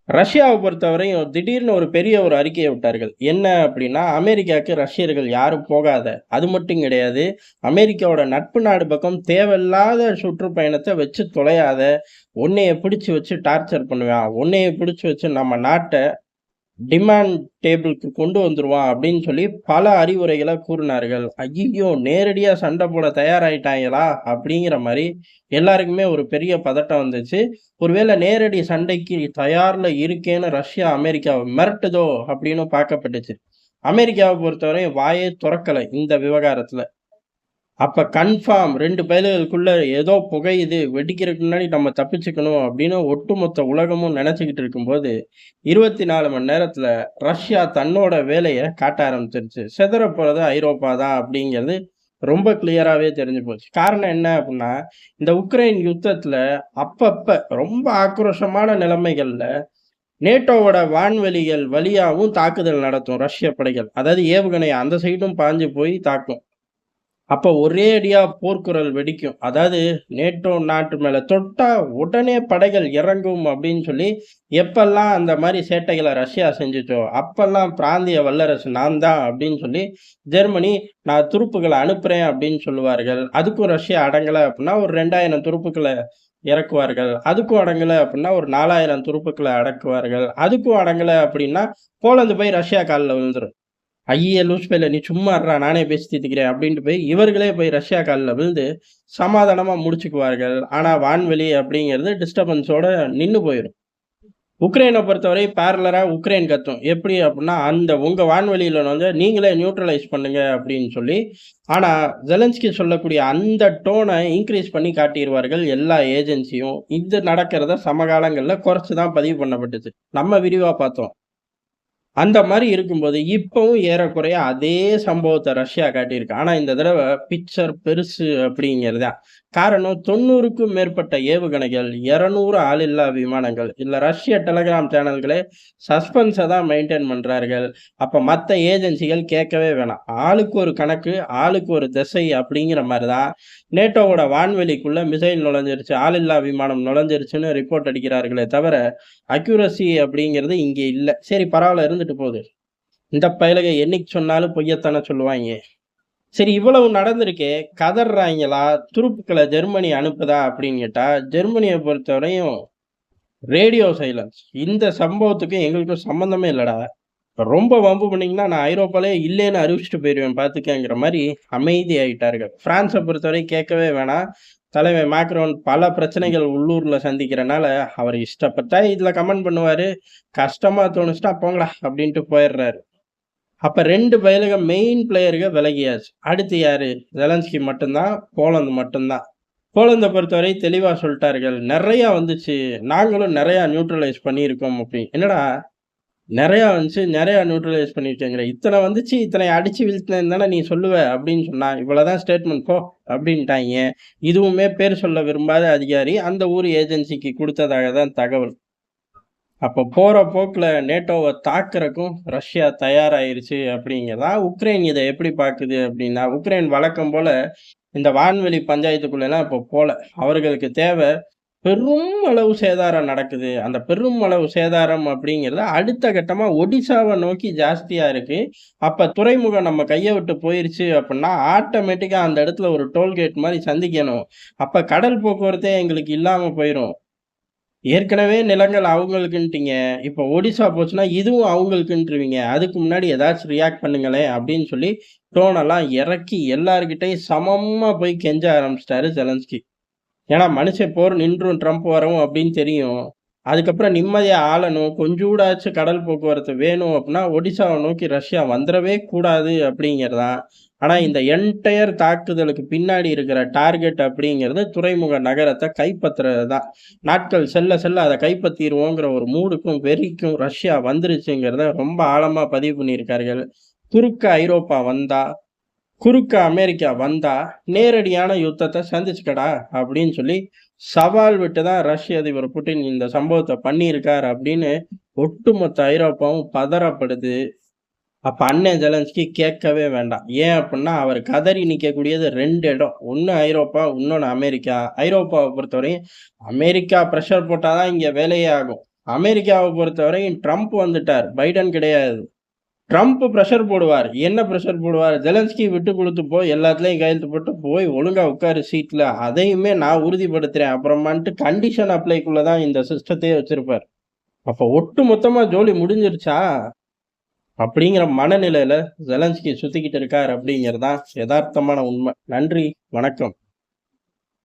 ரஷ்யாவை பொறுத்தவரையும் திடீர்னு ஒரு பெரிய ஒரு அறிக்கையை விட்டார்கள். என்ன அப்படின்னா, அமெரிக்காவுக்கு ரஷ்யர்கள் யாரும் போகாத. அது மட்டும் கிடையாது. அமெரிக்காவோட நட்பு நாடு பக்கம் தேவையில்லாத சுற்றுப்பயணத்த வச்சு தொலையாத. உன்னைய பிடிச்சு வச்சு டார்ச்சர் பண்ணுவான். உன்னைய பிடிச்சு வச்சு நம்ம நாட்ட டிமாண்ட் டேபிளுக்கு கொண்டு வந்துருவான் அப்படின்னு சொல்லி பல அறிவுரைகள கூறினார்கள். ஐய்யய்யோ! நேரடியா சண்டை போட தயாராயிட்டாய்ங்களா? அப்படிங்கிற மாரி எல்லாருக்குமே ஒரு பெரிய பதட்டம் வந்துச்சு. ஒருவேளை நேரடி சண்டைக்கு தயார்ல இருக்கேன்னு ரஷ்யா, அமெரிக்காவ மிரட்டுதோ அப்படின்னு பார்க்கப்பட்டுச்சு. அமெரிக்காவ பொறுத்தவரையும் வாயே தொறக்கல இந்த விவகாரத்துல. அப்ப கன்ஃபார்ம் 2 பயலுகளுக்குள்ள ஏதோ புகையுது, வெடிக்கிறதுக்கு முன்னாடி நம்ம தப்பிச்சுக்கணும் அப்படின்னு ஒட்டுமொத்த உலகமும் நெனச்சுக்கிட்டு இருக்கும்போது, 24 மணி நேரத்துல ரஷ்யா தன்னோட வேலைய காட்ட ஆரம்பிச்சுருச்சு. சிதறப் போறது ஐரோப்பா தான் அப்படிங்கிறது ரொம்ப கிளியராவே தெரிஞ்சு போச்சு. காரணம் என்ன அப்டின்னா, இந்த உக்ரைன் யுத்தத்துல அப்பப்ப ரொம்ப ஆக்ரோஷமான நிலைமைகள்ல நேட்டோவோட வான்வெளிகள் வழியாவும் தாக்குதல் நடத்தும் ரஷ்ய படைகள். அதாவது ஏவுகணை அந்த சைடும் பாஞ்சு போய் தாக்கும். அப்ப ஒரேடியா போர்க்குரல் வெடிக்கும். அதாவது நேட்டோ நாட்டு மேல தொட்டா உடனே படைகள் இறங்கும் அப்படின்னு சொல்லி, எப்பல்லாம் அந்த மாரி சேட்டைகள ரஷ்யா செஞ்சுச்சோ, அப்பல்லாம் பிராந்திய வல்லரசு நான் தான் அப்படின்னு சொல்லி, ஜெர்மனி நான் துருப்புகள அனுப்புறேன் அப்படின்னு சொல்லுவார்கள். அதுக்கும் ரஷ்யா அடங்கல அப்படின்னா, ஒரு 2000 துருப்புக்கள இறக்குவார்கள். அதுக்கும் அடங்கல அப்படின்னா, ஒரு 4000 துருப்புக்கள அடக்குவார்கள். அதுக்கும் அடங்கல அப்படின்னா, போலந்து போய் ரஷ்யா கால்ல விழுந்துரும். ஐய லூஸ் பயலே நீ சும்மா இருடா நானே பேசி தீர்த்துக்கிறேன் அப்படின்ட்டு போய் இவர்களே போய் ரஷ்யா கால்ல விழுந்து சமாதானமா முடிச்சுக்குவார்கள். ஆனா வான்வெளி அப்படிங்கிறது டிஸ்டர்பன்ஸோட நின்னு போயிரும். உக்ரைனை பொறுத்தவரை பேரலரா உக்ரைன் கத்தும். எப்படி அப்படின்னா, அந்த உங்க வான்வெளியில வந்து நீங்களே நியூட்ரலைஸ் பண்ணுங்க அப்படின்னு சொல்லி. ஆனா ஜெலன்ஸ்கி சொல்லக்கூடிய அந்த டோன இன்கிரீஸ் பண்ணி காட்டிருவார்கள் எல்லா ஏஜென்சியும். இது நடக்கிறத சமகாலங்கள்ல குறைச்சு தான் பதிவு பண்ணப்பட்டுச்சு. நம்ம விரிவா பார்த்தோம். அந்த மாரி இருக்கும்போது, இப்பவும் ஏறக்குறைய அதே சம்பவத்த ரஷ்யா காட்டியிருக்கு. ஆனா இந்த தடவ பிக்சர் பெருசு அப்படிங்கிறது தான். காரணம் 90க்கும் மேற்பட்ட ஏவுகணைகள், 200 ஆளில்லா விமானங்கள். இதுல ரஷ்ய டெலகிராம் சேனல்களே சஸ்பென்ஸ தான் மெயின்டெயின் பண்றார்கள். அப்ப மத்த ஏஜென்சிகள் கேட்கவே வேணாம். ஆளுக்கு ஒரு கணக்கு, ஆளுக்கு ஒரு திசை அப்படிங்கிற மாரி தான் நேட்டோவோட வான்வெளிக்குள்ள மிசைல் நுழைஞ்சிருச்சு, ஆளில்லா விமானம் நுழைஞ்சிருச்சுன்னு ரிப்போர்ட் அடிக்கிறார்களே தவிர, அக்யூரசி அப்படிங்கிறது இங்க இல்ல. சரி பரவால்ல இருந்துட்டு போது. இந்த பயலுக என்னைக்கு சொன்னாலும் பொய்யத்தானே சொல்லுவாய்ங்க. சரி இவ்வளவு நடந்திருக்கே, கதர்றாய்ங்களா? துருப்புக்கள ஜெர்மனி அனுப்புதா அப்படின்னு கேட்டா, ஜெர்மனிய பொறுத்தவரையும் ரேடியோ சைலன்ஸ். இந்த சம்பவத்துக்கும் எங்களுக்கும் சம்மந்தமே இல்லடா. ரொம்ப வம்பு பண்ணீங்கன்னா, நான் ஐரோப்பாலயே இல்லேன்னு அறிவிச்சுட்டு போயிருவேன் பாத்துக்கங்கிற மாரி அமைதியாயிட்டார்கள். பிரான்ஸ பொறுத்தவரை கேட்கவே வேணாம். தலைவன் மேக்ரோன் பல பிரச்சனைகள் உள்ளூர்ல சந்திக்கிறனால, அவர் இஷ்டப்பட்டா இதுல கமெண்ட் பண்ணுவாரு. கஷ்டமா தோணுச்சுன்னா, போங்கடா அப்படின்ட்டு போயிர்றாரு. அப்ப 2 பயலுக மெயின் பிளேயர்க விலகியாச்சு. அடுத்து யாரு? ஜெலன்ஸ்கி மட்டும் தான், போலந்து மட்டும் தான். போலந்த பொறுத்தவரை தெளிவா சொல்ட்டார்கள். நெறையா வந்துச்சு. நாங்களும் நெறையா நியூட்ரலைஸ் பண்ணியிருக்கோம் அப்படி. என்னடா நெறையா வந்துச்சு, நெறையா நியூட்ரலைஸ் பண்ணியிருக்கேங்கிற. இத்தன வந்துச்சு, இத்தனைய அடிச்சு வீழ்த்தினேன்னு தானே நீ சொல்லுவ அப்படின்னு சொன்னா. இவ்வளவுதான் ஸ்டேட்மெண்ட் போ அப்படின்ட்டாய்ங்க. இதுவுமே பேர் சொல்ல விரும்பாத அதிகாரி அந்த ஊர் ஏஜென்சிக்கு குடுத்ததாக தான் தகவல். அப்ப போற போக்குல நேட்டோவ தாக்குறக்கும் ரஷ்யா தயாராயிருச்சு அப்படிங்கிறதான். உக்ரைன் இத எப்படி பாக்குது அப்படின்னா, உக்ரைன் வழக்கம் போல இந்த வான்வெளி பஞ்சாயத்துக்குள்ளலாம் இப்போ போல. அவர்களுக்கு தேவை பெரும் அளவு சேதாரம் நடக்குது. அந்த பெரும் அளவு சேதாரம் அப்படிங்கிறது அடுத்த கட்டமா ஒடிசாவ நோக்கி ஜாஸ்தியா இருக்கு. அப்ப துறைமுகம் நம்ம கைய விட்டு போயிருச்சு அப்படின்னா, ஆட்டோமேட்டிக்கா அந்த இடத்துல ஒரு டோல்கேட் மாரி சந்திக்கணும். அப்ப கடல் போக்குவரத்தே எங்களுக்கு இல்லாம போயிரும். ஏற்கனவே நிலங்கள் அவங்களுக்குன்ட்டீங்க. இப்ப ஒடிசா போச்சுன்னா, இதுவும் அவங்களுக்குன்றுவீங்க. அதுக்கு முன்னாடி ஏதாச்சும் ரியாக்ட் பண்ணுங்களேன் அப்படின்னு சொல்லி, டோனெல்லாம் இறக்கி எல்லார்கிட்டயும் சமமா போய் கெஞ்ச ஆரம்பிச்சுட்டாரு செலன்ஸ்கி. ஏன்னா மனுஷன் போர் நின்றும் ட்ரம்ப் வரவும் அப்படின்னு தெரியும். அதுக்கப்புறம் நிம்மதியா ஆளணும். கொஞ்சூடாச்சும் கடல் போக்குவரத்து வேணும் அப்படின்னா, ஒடிசாவ நோக்கி ரஷ்யா வந்துரவே கூடாது அப்படிங்கிறதான். ஆனா இந்த என்டயர் தாக்குதலுக்கு பின்னாடி இருக்கிற டார்கெட் அப்படிங்கிறது துறைமுக நகரத்த கைப்பற்றுறது தான். நாட்கள் செல்ல செல்ல அத கைப்பற்றிருவோங்கிற ஒரு மூடுக்கும், வெறிக்கும் ரஷ்யா வந்துருச்சுங்கிறத ரொம்ப ஆழமா பதிவு பண்ணியிருக்கார்கள். குறுக்க ஐரோப்பா வந்தா குறுக்க அமெரிக்கா வந்தா, நேரடியான யுத்தத்த சந்திச்சுக்கடா அப்படின்னு சொல்லி சவால் விட்டு தான் ரஷ்ய அதிபர் புட்டின் இந்த சம்பவத்த பண்ணியிருக்கார் அப்படின்னு ஒட்டுமொத்த ஐரோப்பாவும் பதறப்படுது. அப்ப அண்ணன் ஜெலன்ஸ்கி கேட்கவே வேண்டாம். ஏன் அப்புட்ன்னா, அவர் கதறி நிக்கக்கூடியது 2 இடம். ஒண்ணு ஐரோப்பா, இன்னொன்னு அமெரிக்கா. ஐரோப்பாவ பொறுத்தவரையும் அமெரிக்கா பிரஷர் போட்டா தான் இங்க வேலையே ஆகும். அமெரிக்காவை பொறுத்தவரையும் ட்ரம்ப் வந்துட்டார். பைடன் கிடையாது. ட்ரம்ப் பிரஷர் போடுவார். என்ன பிரஷர் போடுவார்? ஜெலன்ஸ்கி விட்டு குடுத்து போய் எல்லாத்துலயும் கையெழுத்து போட்டு போய் ஒழுங்கா உட்காரு சீட்ல. அதையுமே நான் உறுதிப்படுத்துறேன். அப்புறமான்ட்டு கண்டிஷன் அப்ளைக்குள்ள தான் இந்த சிஸ்டத்தையே வச்சிருப்பார். அப்ப ஒட்டு மொத்தமா ஜோலி முடிஞ்சிருச்சா? அப்படிங்கிற மனநிலையில ஜெலன்ஸ்கி சுத்திக்கிட்டு இருக்கார் அப்படிங்கிறது தான் எதார்த்தமான உண்மை. நன்றி, வணக்கம்.